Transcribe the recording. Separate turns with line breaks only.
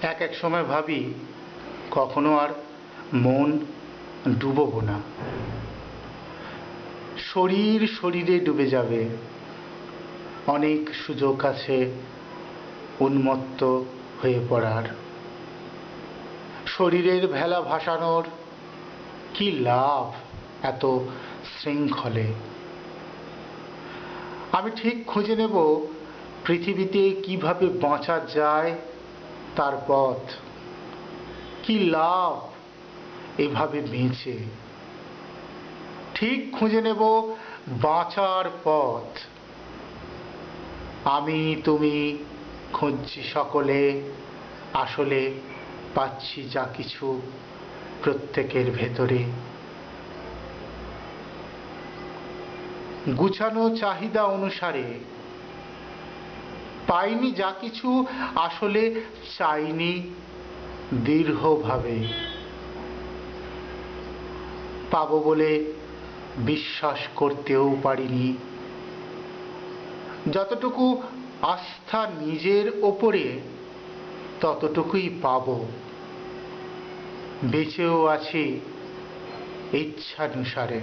এক এক সময় ভাবি কখনো আর মন ডুবোবো না, শরীর শরীরে ডুবে যাবে। অনেক সুযোগ আছে উন্মত্ত হয়ে পড়ার, শরীরের ভেলা ভাসানোর। কি লাভ এত শৃঙ্খলে? আমি ঠিক খুঁজে নেব পৃথিবীতে কিভাবে বাঁচা যায় তার পথ। কি লাভ এভাবে বেঁচে? ঠিক খুঁজে নেব বাঁচার পথ। আমি তুমি খুঁজছি সকলে, আসলে পাচ্ছি যা কিছু প্রত্যেকের ভেতরে। গুছানো চাহিদা অনুসারে পাইনি যা কিছু, আসলে চাইনি দৃঢ়ভাবে। পাবো বলে বিশ্বাস করতেও পারিনি। যতটুকু আস্থা নিজের ওপরে, ততটুকুই পাবো। বেঁচেও আছি ইচ্ছানুসারে।